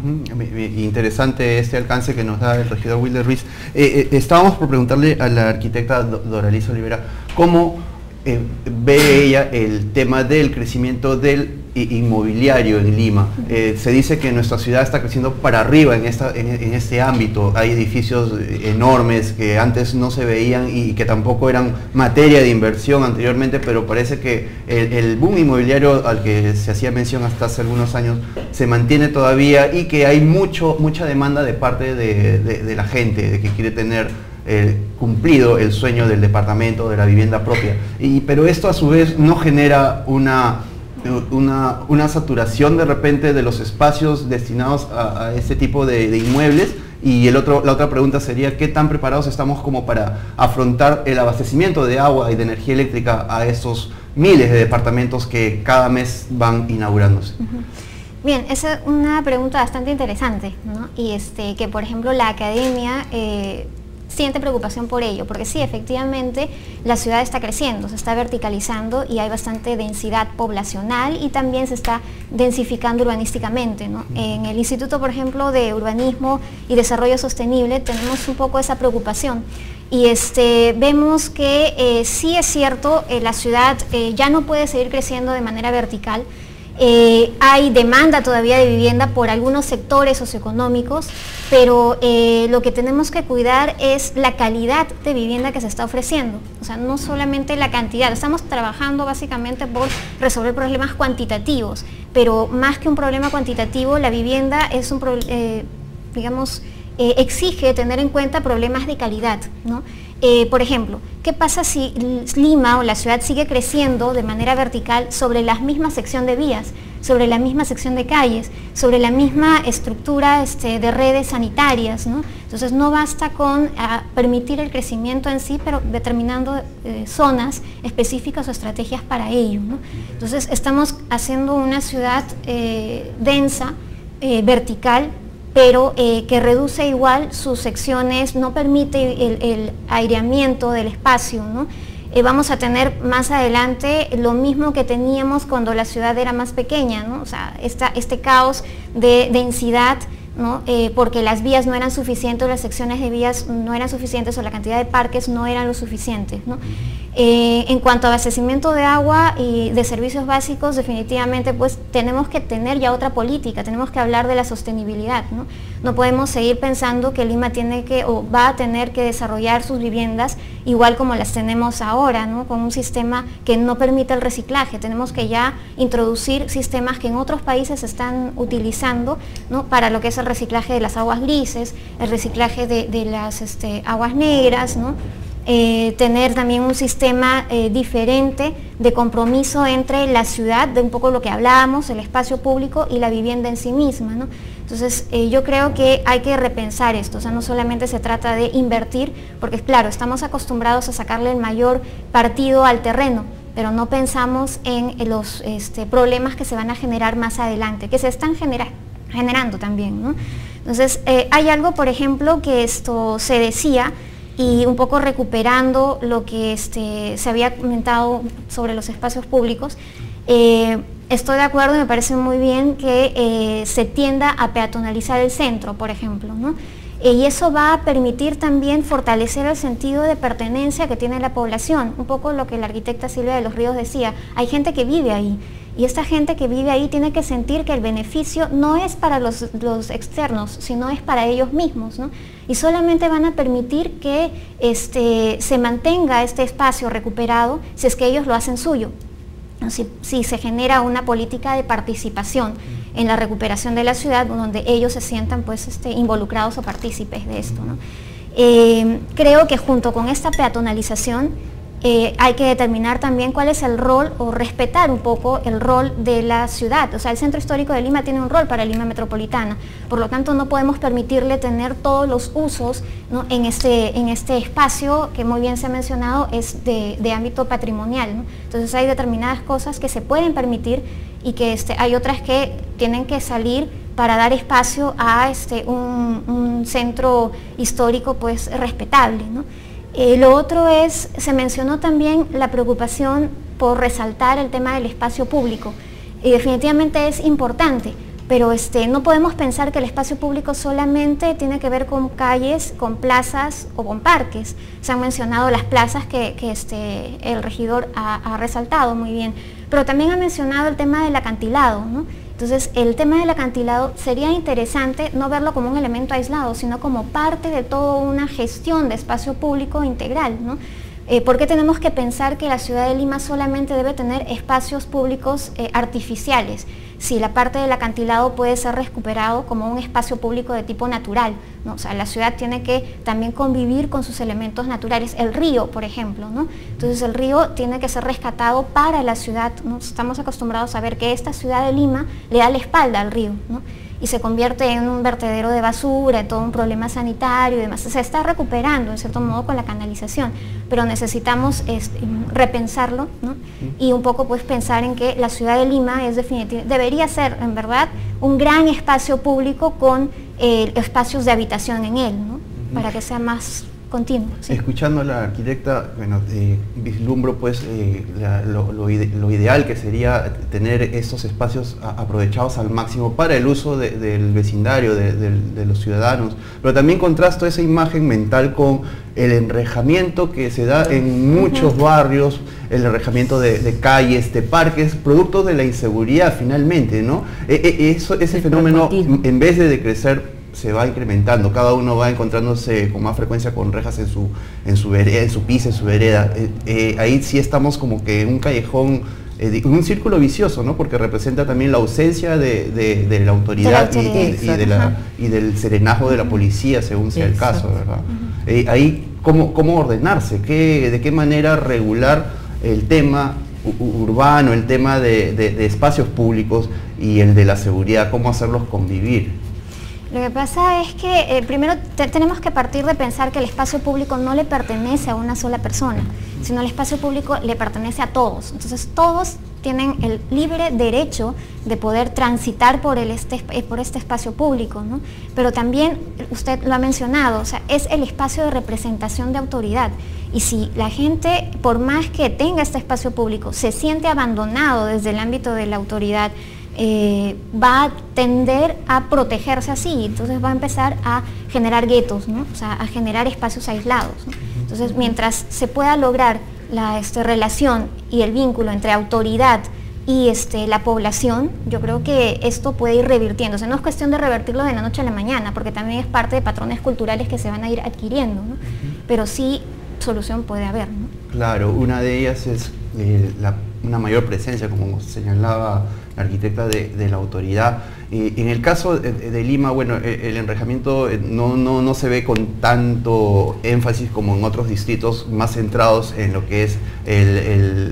Interesante este alcance que nos da el regidor Wilder Ruiz. Estábamos por preguntarle a la arquitecta Doralice Olivera cómo ve ella el tema del crecimiento del inmobiliario en Lima. Se dice que nuestra ciudad está creciendo para arriba en este ámbito. Hay edificios enormes que antes no se veían y que tampoco eran materia de inversión anteriormente, pero parece que el boom inmobiliario al que se hacía mención hasta hace algunos años se mantiene todavía, y que hay mucha demanda de parte de la gente, de que quiere tener cumplido el sueño del departamento, de la vivienda propia. Pero esto a su vez no genera una saturación de repente de los espacios destinados a este tipo de inmuebles. Y la otra pregunta sería, ¿qué tan preparados estamos como para afrontar el abastecimiento de agua y de energía eléctrica a estos miles de departamentos que cada mes van inaugurándose? Bien, esa es una pregunta bastante interesante, ¿no? Y que por ejemplo la academia siente preocupación por ello, porque sí, efectivamente la ciudad está creciendo, se está verticalizando y hay bastante densidad poblacional, y también se está densificando urbanísticamente, ¿no? En el Instituto, por ejemplo, de Urbanismo y Desarrollo Sostenible tenemos un poco esa preocupación, y vemos que sí es cierto, la ciudad ya no puede seguir creciendo de manera vertical. Hay demanda todavía de vivienda por algunos sectores socioeconómicos, pero lo que tenemos que cuidar es la calidad de vivienda que se está ofreciendo, o sea, no solamente la cantidad. Estamos trabajando básicamente por resolver problemas cuantitativos, pero más que un problema cuantitativo, la vivienda es exige tener en cuenta problemas de calidad, ¿no? Por ejemplo, ¿qué pasa si Lima o la ciudad sigue creciendo de manera vertical sobre la misma sección de vías, sobre la misma sección de calles, sobre la misma estructura de redes sanitarias, ¿no? Entonces no basta con permitir el crecimiento en sí, pero determinando zonas específicas o estrategias para ello, ¿no? Entonces estamos haciendo una ciudad densa, vertical, pero que reduce igual sus secciones, no permite el aireamiento del espacio, ¿no? Vamos a tener más adelante lo mismo que teníamos cuando la ciudad era más pequeña, ¿no? O sea, este caos de densidad ¿no? Porque las vías no eran suficientes, las secciones de vías no eran suficientes o la cantidad de parques no eran lo suficientes, ¿no? En cuanto a abastecimiento de agua y de servicios básicos, definitivamente pues tenemos que tener ya otra política, tenemos que hablar de la sostenibilidad, ¿no? No podemos seguir pensando que Lima tiene que o va a tener que desarrollar sus viviendas igual como las tenemos ahora, ¿no? Con un sistema que no permite el reciclaje. Tenemos que ya introducir sistemas que en otros países se están utilizando, ¿no? Para lo que es el reciclaje de las aguas grises, el reciclaje de las aguas negras, ¿no? Tener también un sistema diferente de compromiso entre la ciudad, de un poco lo que hablábamos, el espacio público y la vivienda en sí misma, ¿no? Entonces yo creo que hay que repensar esto, o sea, no solamente se trata de invertir, porque claro, estamos acostumbrados a sacarle el mayor partido al terreno, pero no pensamos en los problemas que se van a generar más adelante, que se están generando también, ¿no? Entonces hay algo, por ejemplo, que esto se decía, y un poco recuperando lo que se había comentado sobre los espacios públicos, estoy de acuerdo y me parece muy bien que se tienda a peatonalizar el centro, por ejemplo, ¿no? Y eso va a permitir también fortalecer el sentido de pertenencia que tiene la población, un poco lo que la arquitecta Silvia de los Ríos decía, hay gente que vive ahí, y esta gente que vive ahí tiene que sentir que el beneficio no es para los externos, sino es para ellos mismos, ¿no? Y solamente van a permitir que se mantenga este espacio recuperado si es que ellos lo hacen suyo, si se genera una política de participación en la recuperación de la ciudad, donde ellos se sientan pues involucrados o partícipes de esto, ¿no? Creo que junto con esta peatonalización hay que determinar también cuál es el rol o respetar un poco el rol de la ciudad. O sea, el Centro Histórico de Lima tiene un rol para Lima Metropolitana, por lo tanto no podemos permitirle tener todos los usos, ¿no? en este espacio que muy bien se ha mencionado es de ámbito patrimonial, ¿no? Entonces hay determinadas cosas que se pueden permitir y que hay otras que tienen que salir para dar espacio a un centro histórico pues respetable, ¿no? Lo otro es, se mencionó también la preocupación por resaltar el tema del espacio público, y definitivamente es importante, pero no podemos pensar que el espacio público solamente tiene que ver con calles, con plazas o con parques. Se han mencionado las plazas que el regidor ha resaltado muy bien, pero también ha mencionado el tema del acantilado, ¿no? Entonces, el tema del acantilado sería interesante no verlo como un elemento aislado, sino como parte de toda una gestión de espacio público integral, ¿no? ¿Por qué tenemos que pensar que la ciudad de Lima solamente debe tener espacios públicos artificiales? Si la parte del acantilado puede ser recuperado como un espacio público de tipo natural, ¿no? O sea, la ciudad tiene que también convivir con sus elementos naturales, el río, por ejemplo, ¿no? Entonces el río tiene que ser rescatado para la ciudad, ¿no? Estamos acostumbrados a ver que esta ciudad de Lima le da la espalda al río, ¿no? Y se convierte en un vertedero de basura, en todo un problema sanitario y demás. Se está recuperando, en cierto modo, con la canalización, pero necesitamos repensarlo, ¿no? Y un poco pues pensar en que la ciudad de Lima debería ser, en verdad, un gran espacio público con espacios de habitación en él, ¿no? Para que sea más continuo. ¿Sí? Escuchando a la arquitecta, bueno, vislumbro pues lo ideal que sería tener estos espacios aprovechados al máximo para el uso del vecindario, de los ciudadanos, pero también contrasto esa imagen mental con el enrejamiento que se da en muchos barrios, el enrejamiento de calles, de parques, producto de la inseguridad finalmente, ¿no? Ese fenómeno, en vez de decrecer, se va incrementando, cada uno va encontrándose con más frecuencia con rejas en su vereda, en su piso, en su vereda. Ahí sí estamos como que en un callejón, un círculo vicioso, ¿no? Porque representa también la ausencia de la autoridad y del serenazgo de la policía, según sea el caso, ¿verdad? Ahí, ¿cómo ordenarse? ¿De qué manera regular el tema urbano, el tema de espacios públicos y el de la seguridad? ¿Cómo hacerlos convivir? Lo que pasa es que primero tenemos que partir de pensar que el espacio público no le pertenece a una sola persona, sino el espacio público le pertenece a todos. Entonces todos tienen el libre derecho de poder transitar por este espacio público, ¿no? Pero también, usted lo ha mencionado, o sea, es el espacio de representación de autoridad. Y si la gente, por más que tenga este espacio público, se siente abandonado desde el ámbito de la autoridad, va a tender a protegerse así, entonces va a empezar a generar guetos, ¿no? O sea, a generar espacios aislados, ¿no? Entonces, mientras se pueda lograr la relación y el vínculo entre autoridad y la población, yo creo que esto puede ir revirtiéndose. No es cuestión de revertirlo de la noche a la mañana, porque también es parte de patrones culturales que se van a ir adquiriendo, ¿no? Pero sí solución puede haber, ¿no? Claro, una de ellas es una mayor presencia, como señalaba la arquitecta, de la autoridad. En el caso de Lima, bueno, el enrejamiento no se ve con tanto énfasis como en otros distritos más centrados en lo que es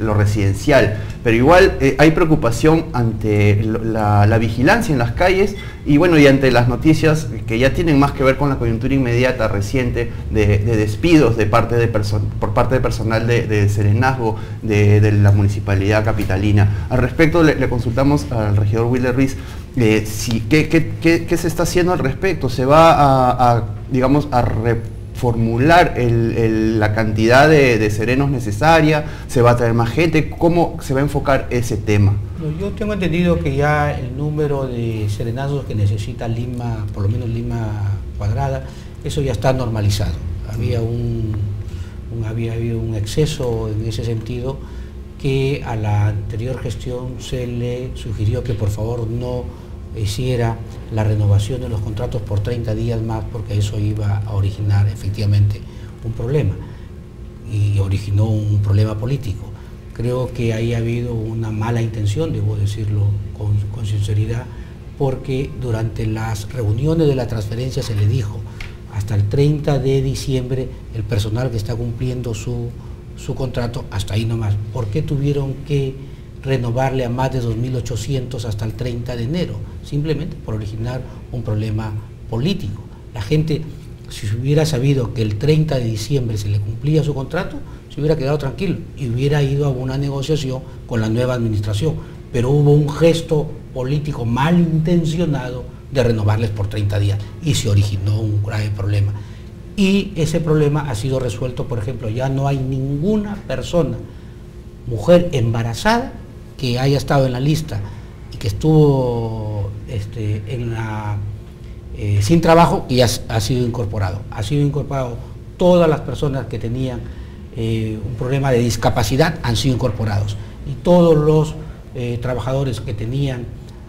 lo residencial, pero igual hay preocupación ante la vigilancia en las calles y bueno, y ante las noticias que ya tienen más que ver con la coyuntura inmediata reciente de despidos por parte de personal de Serenazgo de la municipalidad capitalina. Al respecto le consultamos al regidor Wilder Ruiz ¿qué se está haciendo al respecto? ¿Se va digamos, a reformular la cantidad de serenos necesaria? ¿Se va a traer más gente? ¿Cómo se va a enfocar ese tema? Yo tengo entendido que ya el número de serenazgos que necesita Lima, por lo menos Lima Cuadrada, eso ya está normalizado. Había habido un exceso en ese sentido, que a la anterior gestión se le sugirió que por favor no hiciera la renovación de los contratos por 30 días más, porque eso iba a originar efectivamente un problema, y originó un problema político. Creo que ahí ha habido una mala intención, debo decirlo con sinceridad, porque durante las reuniones de la transferencia se le dijo hasta el 30 de diciembre el personal que está cumpliendo su contrato, hasta ahí nomás. ¿Por qué tuvieron que renovarle a más de 2.800 hasta el 30 de enero? Simplemente por originar un problema político. La gente, si se hubiera sabido que el 30 de diciembre se le cumplía su contrato, se hubiera quedado tranquilo y hubiera ido a una negociación con la nueva administración. Pero hubo un gesto político malintencionado de renovarles por 30 días y se originó un grave problema. Y ese problema ha sido resuelto. Por ejemplo, ya no hay ninguna persona, mujer embarazada, que haya estado en la lista y que estuvo sin trabajo, y ya ha sido incorporado. Ha sido incorporado todas las personas que tenían un problema de discapacidad, han sido incorporados. Y todos los trabajadores que tenían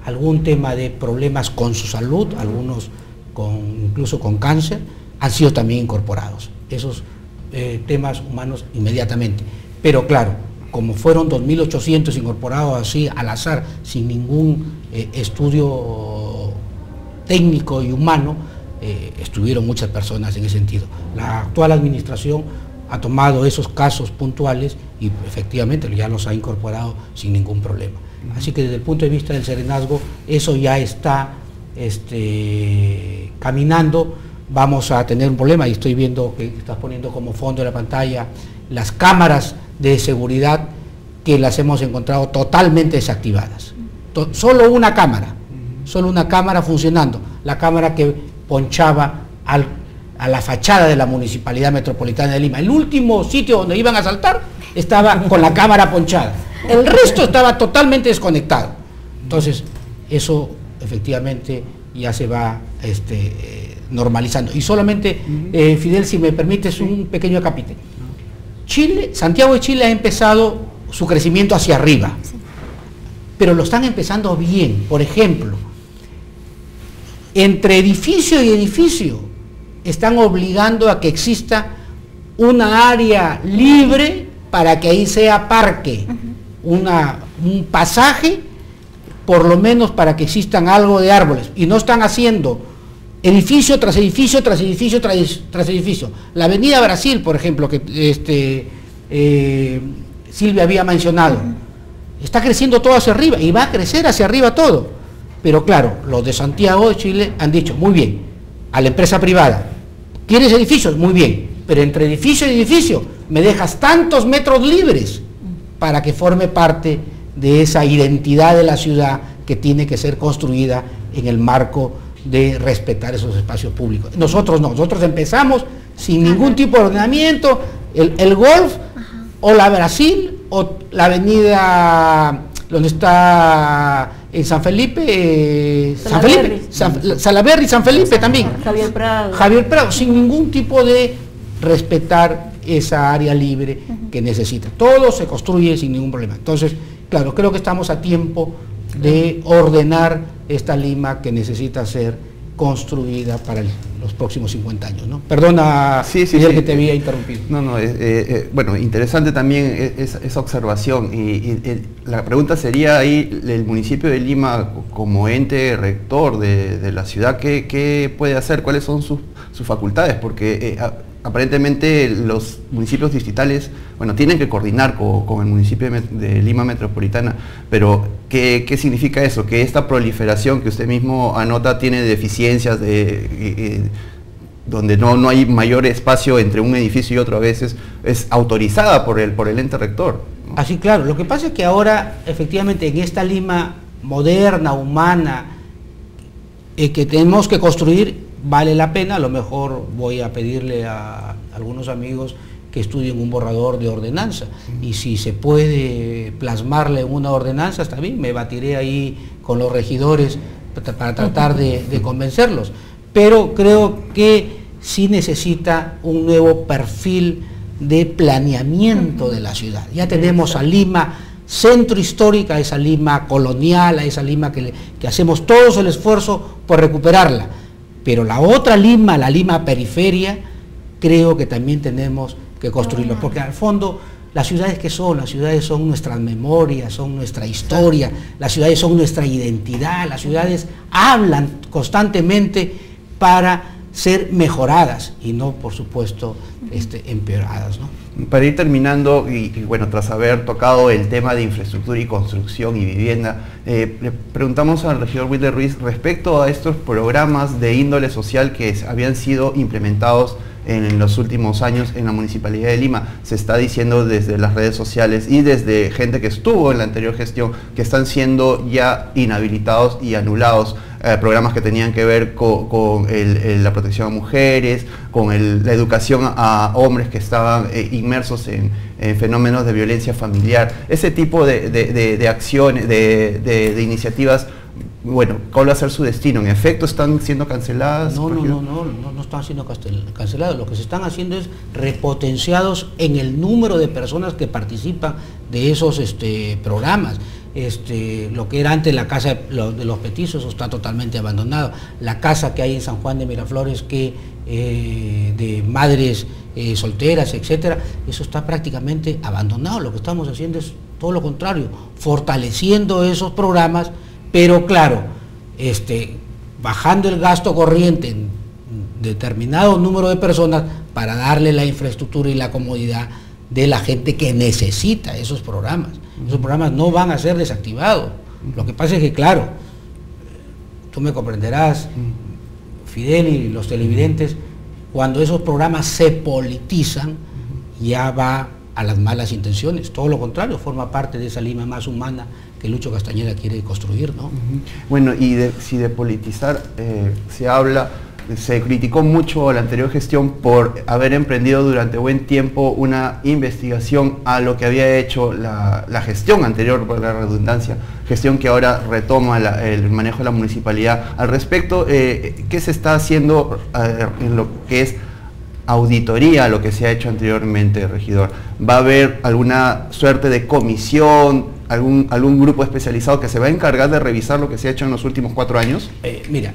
algún tema de problemas con su salud, algunos incluso con cáncer, han sido también incorporados. Esos temas humanos inmediatamente. Pero claro, como fueron 2.800 incorporados así al azar, sin ningún estudio técnico y humano, estuvieron muchas personas en ese sentido. La actual administración ha tomado esos casos puntuales y efectivamente ya los ha incorporado sin ningún problema. Así que desde el punto de vista del serenazgo, eso ya está caminando. Vamos a tener un problema, y estoy viendo que estás poniendo como fondo de la pantalla las cámaras de seguridad, que las hemos encontrado totalmente desactivadas. Solo una cámara funcionando, la cámara que ponchaba a la fachada de la Municipalidad Metropolitana de Lima. El último sitio donde iban a asaltar estaba con la cámara ponchada, el resto estaba totalmente desconectado. Entonces eso efectivamente ya se va normalizando. Y solamente, Fidel, si me permites un pequeño acápite. Santiago de Chile ha empezado su crecimiento hacia arriba, pero lo están empezando bien. Por ejemplo, entre edificio y edificio están obligando a que exista una área libre para que ahí sea parque, un pasaje, por lo menos para que existan algo de árboles, y no están haciendo edificio tras edificio, tras edificio, tras edificio. La avenida Brasil, por ejemplo, que Silvia había mencionado, está creciendo todo hacia arriba, y va a crecer hacia arriba todo. Pero claro, los de Santiago de Chile han dicho, muy bien, a la empresa privada, ¿quieres edificios? Muy bien, pero entre edificio y edificio me dejas tantos metros libres para que forme parte de esa identidad de la ciudad que tiene que ser construida en el marco de respetar esos espacios públicos. Nosotros no, nosotros empezamos sin ningún tipo de ordenamiento, el Golf, o la Brasil, o la avenida donde está En San Felipe, Salaberry. Salaberry, San Felipe también. Javier Prado, sin ningún tipo de respetar esa área libre que necesita. Todo se construye sin ningún problema. Entonces, claro, creo que estamos a tiempo de ordenar esta Lima que necesita ser construida para los próximos 50 años, ¿no? Perdona, Miguel, que te había interrumpido. No, bueno, interesante también esa observación y la pregunta sería ahí, el municipio de Lima como ente rector de la ciudad, ¿qué puede hacer? ¿Cuáles son sus facultades? Porque aparentemente los municipios distritales, bueno, tienen que coordinar con el municipio de Lima Metropolitana, pero ¿qué significa eso? Que esta proliferación que usted mismo anota tiene deficiencias, donde no hay mayor espacio entre un edificio y otro a veces, es autorizada por el ente rector, ¿no? Así, claro. Lo que pasa es que ahora, efectivamente, en esta Lima moderna, humana, que tenemos que construir, vale la pena. A lo mejor voy a pedirle a algunos amigos que estudien un borrador de ordenanza, y si se puede plasmarle una ordenanza, está bien, me batiré ahí con los regidores para tratar de convencerlos, pero creo que sí necesita un nuevo perfil de planeamiento de la ciudad. Ya tenemos a Lima centro histórica, a esa Lima colonial, a esa Lima que hacemos todos el esfuerzo por recuperarla, pero la otra Lima, la Lima periferia, creo que también tenemos que construirlo, porque al fondo las ciudades las ciudades son nuestras memorias, son nuestra historia, las ciudades son nuestra identidad, las ciudades hablan constantemente para ser mejoradas y no, por supuesto, empeoradas, ¿no? Para ir terminando, y bueno, tras haber tocado el tema de infraestructura y construcción y vivienda, le preguntamos al regidor Wilder Ruiz respecto a estos programas de índole social que habían sido implementados en los últimos años en la Municipalidad de Lima. Se está diciendo desde las redes sociales y desde gente que estuvo en la anterior gestión que están siendo ya inhabilitados y anulados. Programas que tenían que ver con la protección a mujeres, con la educación a hombres que estaban inmersos en fenómenos de violencia familiar. Ese tipo de acciones, de iniciativas, bueno, ¿cuál va a ser su destino? ¿En efecto están siendo canceladas? No están siendo canceladas. Lo que se están haciendo es repotenciados en el número de personas que participan de esos programas. Lo que era antes la casa de los petizos, eso está totalmente abandonado. La casa que hay en San Juan de Miraflores, de madres solteras, etcétera, eso está prácticamente abandonado. Lo que estamos haciendo es todo lo contrario, fortaleciendo esos programas, pero claro, bajando el gasto corriente en determinado número de personas para darle la infraestructura y la comodidad de la gente que necesita esos programas. Esos programas no van a ser desactivados. Lo que pasa es que, claro, tú me comprenderás, Fidel y los televidentes, cuando esos programas se politizan, ya va a las malas intenciones. Todo lo contrario, forma parte de esa Lima más humana que Lucho Castañeda quiere construir, ¿no? Bueno, y si de politizar se habla, se criticó mucho a la anterior gestión por haber emprendido durante buen tiempo una investigación a lo que había hecho la gestión anterior, por la redundancia, gestión que ahora retoma el manejo de la municipalidad. Al respecto, ¿qué se está haciendo en lo que es auditoría a lo que se ha hecho anteriormente, regidor? ¿Va a haber alguna suerte de comisión, algún grupo especializado que se va a encargar de revisar lo que se ha hecho en los últimos 4 años? Mira,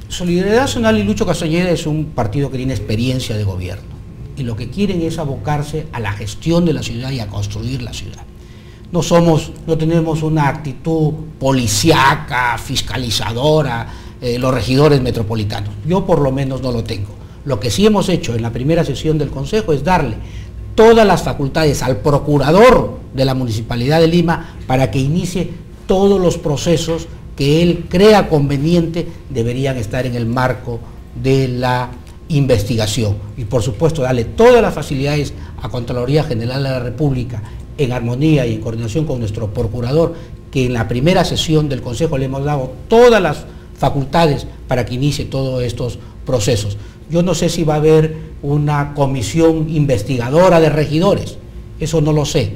Solidaridad Nacional y Lucho Castañeda es un partido que tiene experiencia de gobierno y lo que quieren es abocarse a la gestión de la ciudad y a construir la ciudad. No tenemos una actitud policíaca, fiscalizadora, los regidores metropolitanos. Yo por lo menos no lo tengo. Lo que sí hemos hecho en la primera sesión del Consejo es darle todas las facultades al procurador de la Municipalidad de Lima para que inicie todos los procesos que él crea conveniente deberían estar en el marco de la investigación. Y por supuesto darle todas las facilidades a Contraloría General de la República en armonía y en coordinación con nuestro procurador, que en la primera sesión del Consejo le hemos dado todas las facultades para que inicie todos estos procesos. Yo no sé si va a haber una comisión investigadora de regidores, eso no lo sé.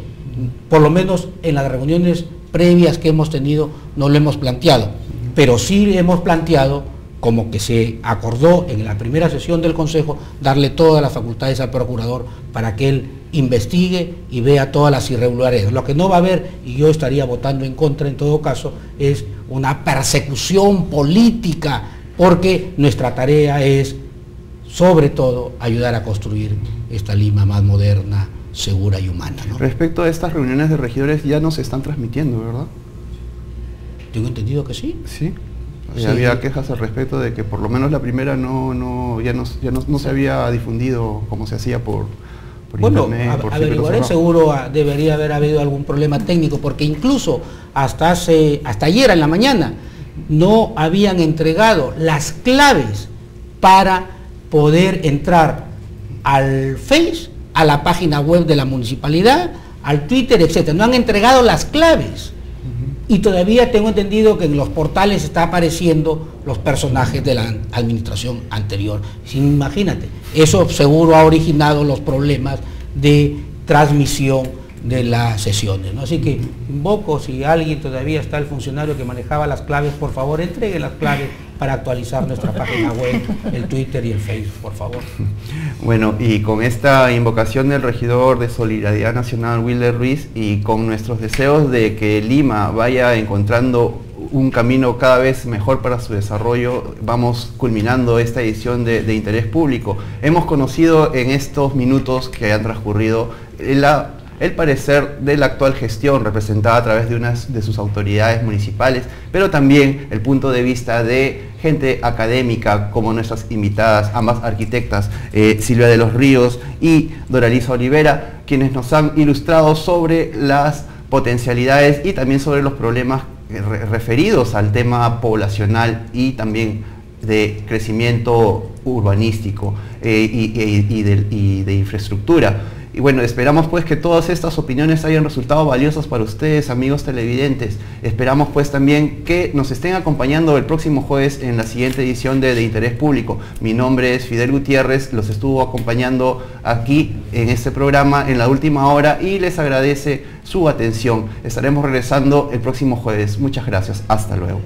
Por lo menos en las reuniones previas que hemos tenido no lo hemos planteado, pero sí hemos planteado, como que se acordó en la primera sesión del Consejo, darle todas las facultades al procurador para que él investigue y vea todas las irregularidades. Lo que no va a haber, y yo estaría votando en contra en todo caso, es una persecución política, porque nuestra tarea es, sobre todo, ayudar a construir esta Lima más moderna, segura y humana, ¿no? Respecto a estas reuniones de regidores, ya no se están transmitiendo, ¿verdad? Tengo entendido que sí. Sí. Sí. Había quejas al respecto de que por lo menos la primera ya no se había difundido como se hacía por bueno, internet. Por averiguaré, seguro debería haber habido algún problema técnico, porque incluso hasta ayer en la mañana no habían entregado las claves para poder entrar al Face, a la página web de la municipalidad, al Twitter, etc. No han entregado las claves. Y todavía tengo entendido que en los portales está apareciendo los personajes de la administración anterior. Imagínate, eso seguro ha originado los problemas de transmisión de las sesiones, ¿no? Así que invoco, si alguien todavía está el funcionario que manejaba las claves, por favor entregue las claves para actualizar nuestra página web, el Twitter y el Facebook, por favor. Bueno, y con esta invocación del regidor de Solidaridad Nacional, Wilder Ruiz, y con nuestros deseos de que Lima vaya encontrando un camino cada vez mejor para su desarrollo, vamos culminando esta edición de Interés Público. Hemos conocido en estos minutos que han transcurrido el parecer de la actual gestión representada a través de unas de sus autoridades municipales, pero también el punto de vista de gente académica como nuestras invitadas, ambas arquitectas, Silvia de los Ríos y Doralisa Olivera, quienes nos han ilustrado sobre las potencialidades y también sobre los problemas referidos al tema poblacional y también de crecimiento urbanístico y de infraestructura. Y bueno, esperamos pues que todas estas opiniones hayan resultado valiosas para ustedes, amigos televidentes. Esperamos pues también que nos estén acompañando el próximo jueves en la siguiente edición de Interés Público. Mi nombre es Fidel Gutiérrez, los estuvo acompañando aquí en este programa en la última hora y les agradece su atención. Estaremos regresando el próximo jueves. Muchas gracias. Hasta luego.